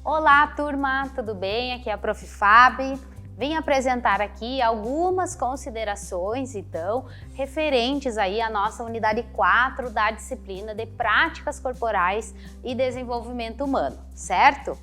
Olá, turma, tudo bem? Aqui é a Prof. Fabi. Vim apresentar aqui algumas considerações, então, referentes aí à nossa unidade 4 da disciplina de Práticas Corporais e Desenvolvimento Humano, certo?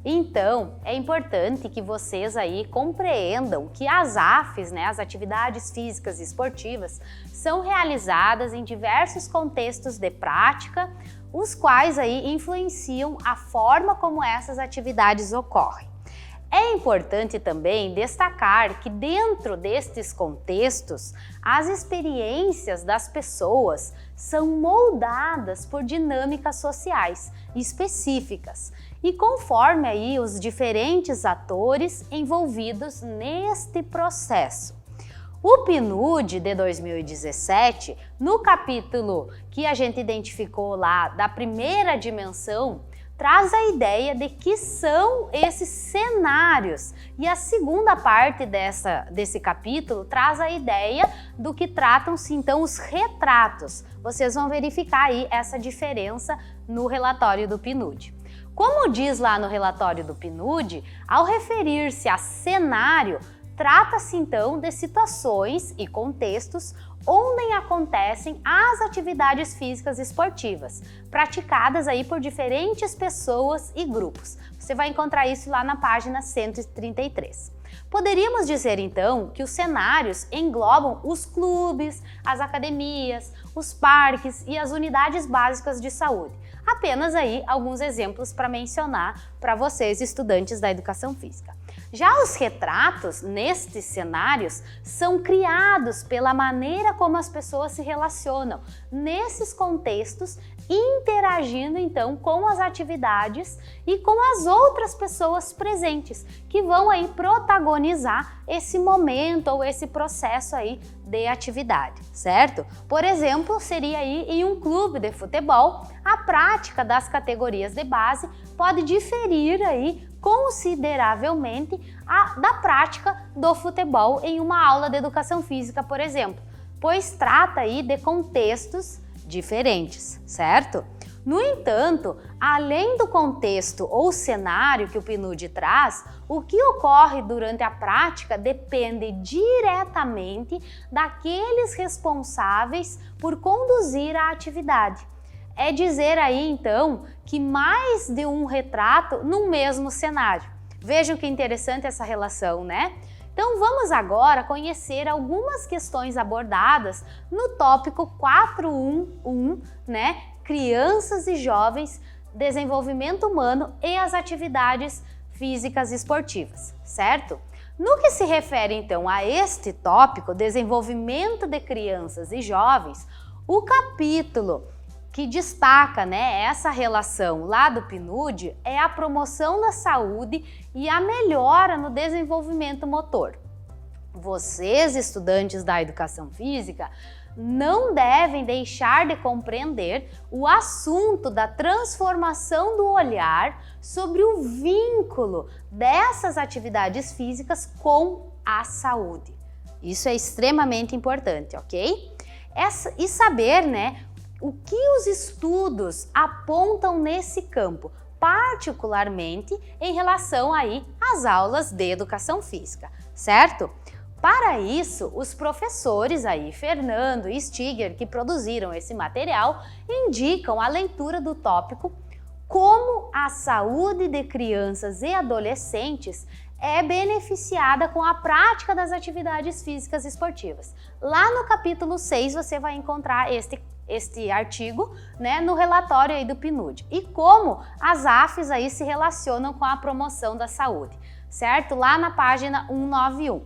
Então, é importante que vocês aí compreendam que as AFs, as atividades físicas e esportivas, são realizadas em diversos contextos de prática, os quais aí influenciam a forma como essas atividades ocorrem. É importante também destacar que dentro destes contextos, as experiências das pessoas são moldadas por dinâmicas sociais específicas e conforme aí os diferentes atores envolvidos neste processo. O PNUD de 2017, no capítulo que a gente identificou lá da primeira dimensão, traz a ideia de que são esses cenários. E a segunda parte desse capítulo traz a ideia do que tratam-se então os retratos. Vocês vão verificar aí essa diferença no relatório do PNUD. Como diz lá no relatório do PNUD, ao referir-se a cenário, trata-se então de situações e contextos onde acontecem as atividades físicas esportivas, praticadas aí por diferentes pessoas e grupos. Você vai encontrar isso lá na página 133. Poderíamos dizer então que os cenários englobam os clubes, as academias, os parques e as unidades básicas de saúde. Apenas aí alguns exemplos para mencionar para vocês, estudantes da educação física. Já os retratos nestes cenários são criados pela maneira como as pessoas se relacionam nesses contextos, interagindo então com as atividades e com as outras pessoas presentes, que vão aí protagonizar esse momento ou esse processo aí de atividade, certo? Por exemplo, seria aí em um clube de futebol, a prática das categorias de base pode diferir aí consideravelmente da prática do futebol em uma aula de educação física, por exemplo, pois trata aí de contextos diferentes, certo? No entanto, além do contexto ou cenário que o PNUD traz, o que ocorre durante a prática depende diretamente daqueles responsáveis por conduzir a atividade. É dizer aí, então, que mais de um retrato no mesmo cenário. Vejam que interessante essa relação, né? Então vamos agora conhecer algumas questões abordadas no tópico 4.1.1, Crianças e Jovens, Desenvolvimento Humano e as Atividades Físicas Esportivas, certo? No que se refere então a este tópico, Desenvolvimento de Crianças e Jovens, o capítulo que destaca essa relação lá do PNUD é a promoção da saúde e a melhora no desenvolvimento motor. Vocês, estudantes da educação física, não devem deixar de compreender o assunto da transformação do olhar sobre o vínculo dessas atividades físicas com a saúde. Isso é extremamente importante, ok? E saber, o que os estudos apontam nesse campo, particularmente em relação aí às aulas de educação física, certo? Para isso, os professores aí, Fernando e Stiger, que produziram esse material, indicam a leitura do tópico Como a saúde de crianças e adolescentes é beneficiada com a prática das atividades físicas esportivas. Lá no capítulo 6 você vai encontrar este artigo, no relatório aí do PNUD. E como as AFs aí se relacionam com a promoção da saúde, certo? Lá na página 191.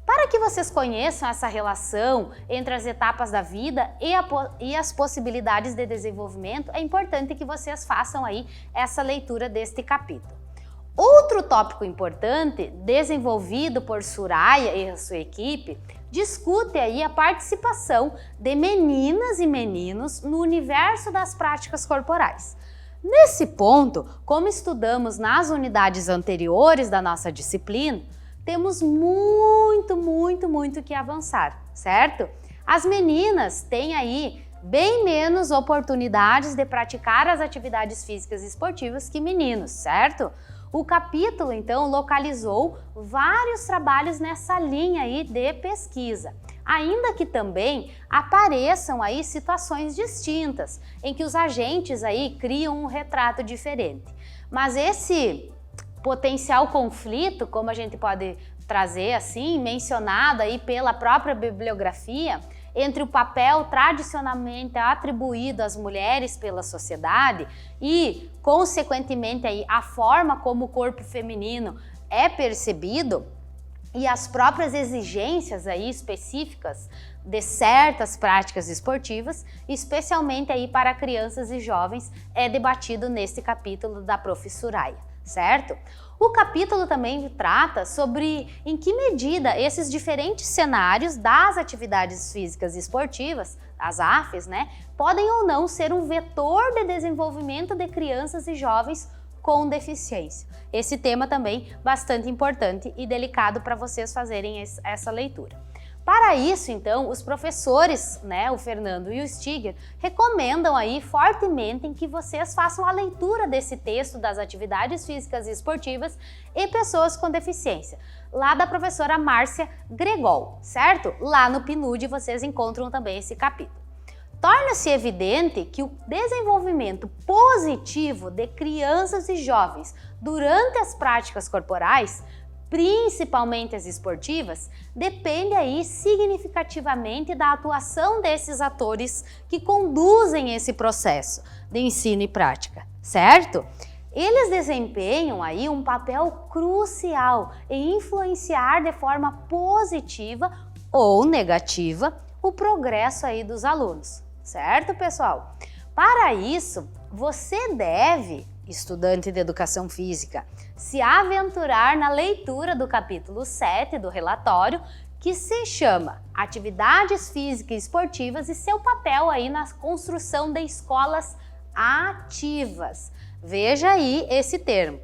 Para que vocês conheçam essa relação entre as etapas da vida e as possibilidades de desenvolvimento, é importante que vocês façam aí essa leitura deste capítulo. Outro tópico importante, desenvolvido por Suraya e a sua equipe, discute aí a participação de meninas e meninos no universo das práticas corporais. Nesse ponto, como estudamos nas unidades anteriores da nossa disciplina, temos muito que avançar, certo? As meninas têm aí bem menos oportunidades de praticar as atividades físicas e esportivas que meninos, certo? O capítulo, então, localizou vários trabalhos nessa linha aí de pesquisa, ainda que também apareçam aí situações distintas, em que os agentes aí criam um retrato diferente. Mas esse potencial conflito, como a gente pode trazer assim, mencionado aí pela própria bibliografia, entre o papel tradicionalmente atribuído às mulheres pela sociedade e, consequentemente, aí, a forma como o corpo feminino é percebido e as próprias exigências aí específicas de certas práticas esportivas, especialmente aí para crianças e jovens, é debatido nesse capítulo da Prof. Soraya, certo? O capítulo também trata sobre em que medida esses diferentes cenários das atividades físicas e esportivas, as AFES, né, podem ou não ser um vetor de desenvolvimento de crianças e jovens com deficiência. Esse tema também bastante importante e delicado para vocês fazerem essa leitura. Para isso, então, os professores, né, o Fernando e o Stiger, recomendam aí fortemente em que vocês façam a leitura desse texto das atividades físicas e esportivas e pessoas com deficiência, lá da professora Márcia Gregol, certo? Lá no PNUD vocês encontram também esse capítulo. Torna-se evidente que o desenvolvimento positivo de crianças e jovens durante as práticas corporais, principalmente as esportivas, depende aí significativamente da atuação desses atores que conduzem esse processo de ensino e prática, certo? Eles desempenham aí um papel crucial em influenciar de forma positiva ou negativa o progresso aí dos alunos, certo, pessoal? Para isso, você deve, estudante de educação física, se aventurar na leitura do capítulo 7 do relatório, que se chama Atividades Físicas e Esportivas e seu papel aí na construção de escolas ativas. Veja aí esse termo.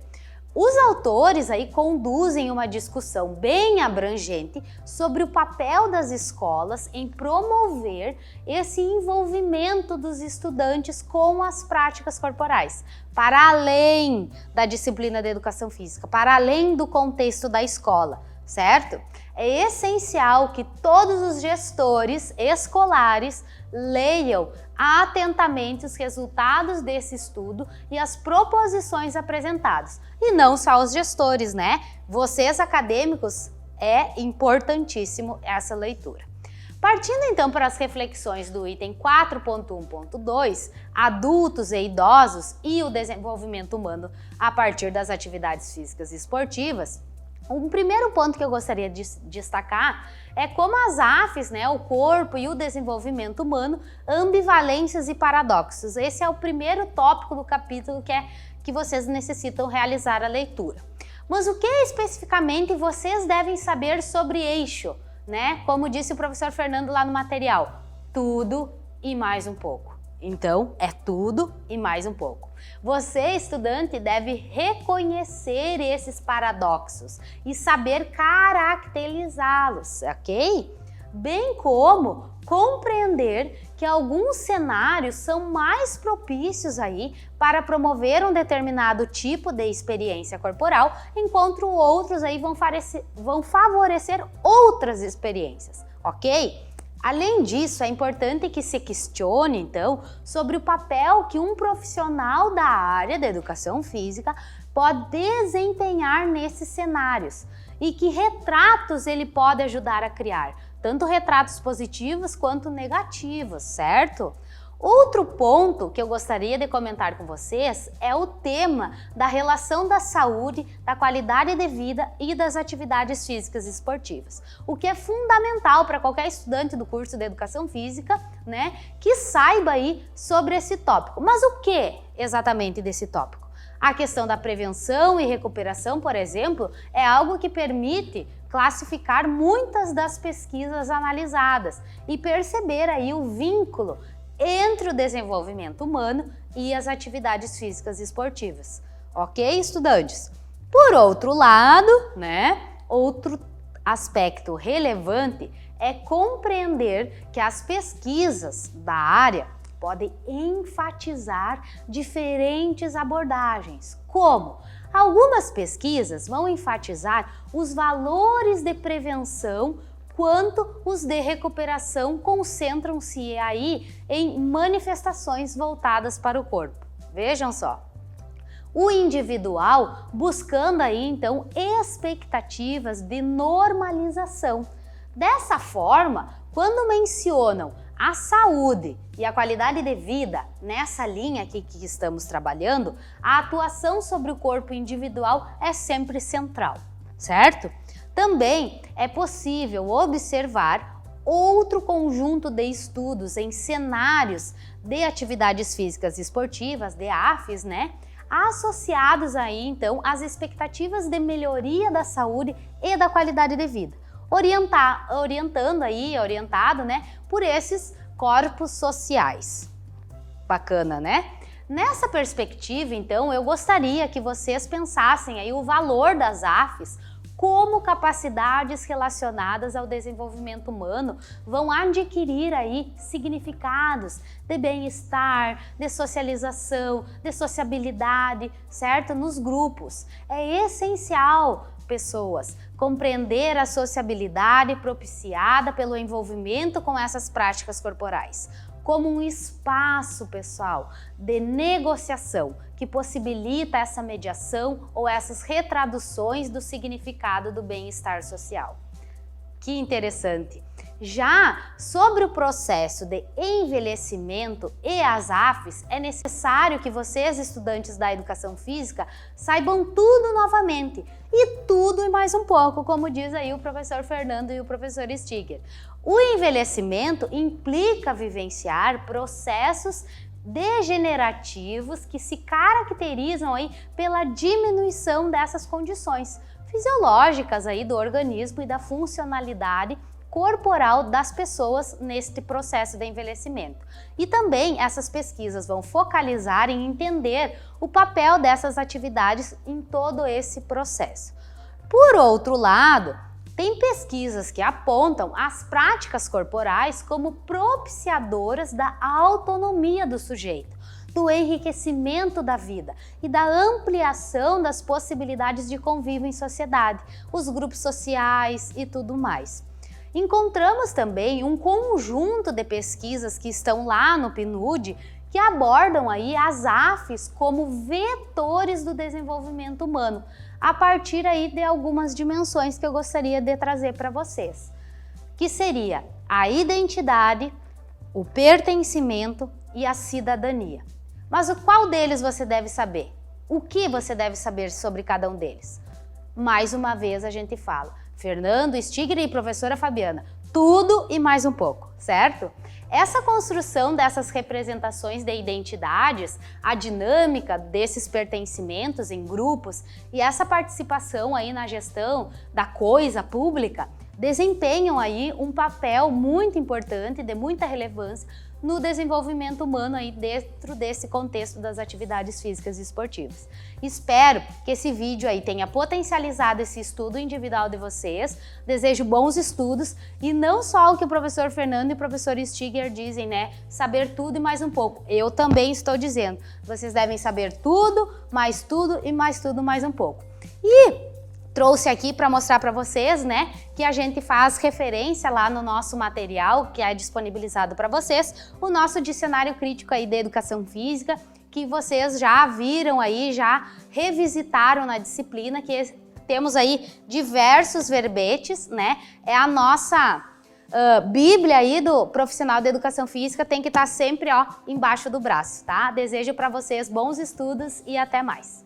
Os autores aí conduzem uma discussão bem abrangente sobre o papel das escolas em promover esse envolvimento dos estudantes com as práticas corporais, para além da disciplina de educação física, para além do contexto da escola, certo? É essencial que todos os gestores escolares leiam atentamente os resultados desse estudo e as proposições apresentadas. E não só os gestores, né? Vocês acadêmicos, é importantíssimo essa leitura. Partindo então para as reflexões do item 4.1.2, adultos e idosos e o desenvolvimento humano a partir das atividades físicas e esportivas, um primeiro ponto que eu gostaria de destacar é como as AFES, né, o corpo e o desenvolvimento humano, ambivalências e paradoxos. Esse é o primeiro tópico do capítulo que vocês necessitam realizar a leitura. Mas o que especificamente vocês devem saber sobre eixo, né? Como disse o professor Fernando lá no material, tudo e mais um pouco. Então, é tudo e mais um pouco. Você, estudante, deve reconhecer esses paradoxos e saber caracterizá-los, ok? Bem como compreender que alguns cenários são mais propícios aí para promover um determinado tipo de experiência corporal, enquanto outros aí vão favorecer outras experiências, ok? Além disso, é importante que se questione, então, sobre o papel que um profissional da área da educação física pode desempenhar nesses cenários e que retratos ele pode ajudar a criar, tanto retratos positivos quanto negativos, certo? Outro ponto que eu gostaria de comentar com vocês é o tema da relação da saúde, da qualidade de vida e das atividades físicas e esportivas, o que é fundamental para qualquer estudante do curso de Educação Física, né, que saiba aí sobre esse tópico. Mas o que exatamente desse tópico? A questão da prevenção e recuperação, por exemplo, é algo que permite classificar muitas das pesquisas analisadas e perceber aí o vínculo entre o desenvolvimento humano e as atividades físicas e esportivas. Ok, estudantes? Por outro lado, né, outro aspecto relevante é compreender que as pesquisas da área podem enfatizar diferentes abordagens, como algumas pesquisas vão enfatizar os valores de prevenção, quanto os de recuperação concentram-se aí em manifestações voltadas para o corpo. Vejam só. O individual buscando aí então expectativas de normalização. Dessa forma, quando mencionam a saúde e a qualidade de vida nessa linha aqui que estamos trabalhando, a atuação sobre o corpo individual é sempre central, certo? Também é possível observar outro conjunto de estudos em cenários de atividades físicas e esportivas, de AFES, né? Associados aí então às expectativas de melhoria da saúde e da qualidade de vida, orientado, né, por esses corpos sociais. Bacana, né? Nessa perspectiva, então, eu gostaria que vocês pensassem aí o valor das AFES como capacidades relacionadas ao desenvolvimento humano vão adquirir aí significados de bem-estar, de socialização, de sociabilidade, certo? Nos grupos. É essencial, pessoas, compreender a sociabilidade propiciada pelo envolvimento com essas práticas corporais como um espaço, pessoal, de negociação que possibilita essa mediação ou essas retraduções do significado do bem-estar social. Que interessante! Já sobre o processo de envelhecimento e as AFES, é necessário que vocês, estudantes da educação física, saibam tudo novamente e tudo e mais um pouco, como diz aí o professor Fernando e o professor Stiger. O envelhecimento implica vivenciar processos degenerativos que se caracterizam aí pela diminuição dessas condições fisiológicas aí do organismo e da funcionalidade corporal das pessoas neste processo de envelhecimento. E também essas pesquisas vão focalizar em entender o papel dessas atividades em todo esse processo. Por outro lado, tem pesquisas que apontam as práticas corporais como propiciadoras da autonomia do sujeito, do enriquecimento da vida e da ampliação das possibilidades de convívio em sociedade, os grupos sociais e tudo mais. Encontramos também um conjunto de pesquisas que estão lá no PNUD que abordam aí as AFES como vetores do desenvolvimento humano, a partir aí de algumas dimensões que eu gostaria de trazer para vocês, que seria a identidade, o pertencimento e a cidadania. Mas qual deles você deve saber? O que você deve saber sobre cada um deles? Mais uma vez a gente fala, Fernando, Stiger e professora Fabiana, tudo e mais um pouco, certo? Essa construção dessas representações de identidades, a dinâmica desses pertencimentos em grupos e essa participação aí na gestão da coisa pública desempenham aí um papel muito importante, de muita relevância no desenvolvimento humano aí dentro desse contexto das atividades físicas e esportivas. Espero que esse vídeo aí tenha potencializado esse estudo individual de vocês. Desejo bons estudos e não só o que o professor Fernando e o professor Stiger dizem, né? Saber tudo e mais um pouco. Eu também estou dizendo. Vocês devem saber tudo e mais tudo mais um pouco. E trouxe aqui para mostrar para vocês, né, que a gente faz referência lá no nosso material, que é disponibilizado para vocês, o nosso dicionário crítico aí de educação física, que vocês já viram aí, já revisitaram na disciplina, que temos aí diversos verbetes, né, é a nossa Bíblia aí do profissional de educação física, tem que estar sempre, ó, embaixo do braço, tá? Desejo para vocês bons estudos e até mais.